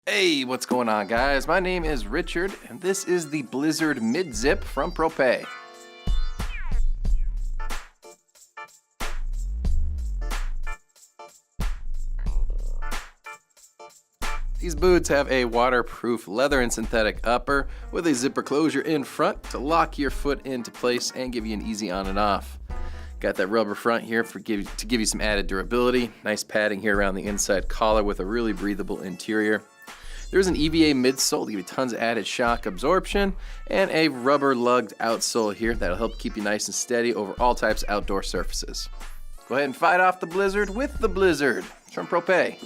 Hey, what's going on, guys? My name is Richard, and this is the Blizzard Mid-Zip from Propet. These boots have a waterproof leather and synthetic upper with a zipper closure in front to lock your foot into place and give you an easy on and off. Got that rubber front here to give you some added durability. Nice padding here around the inside collar with a really breathable interior. There's an EVA midsole to give you tons of added shock absorption, and a rubber lugged outsole here that'll help keep you nice and steady over all types of outdoor surfaces. Go ahead and fight off the blizzard with the Blizzard from Propet.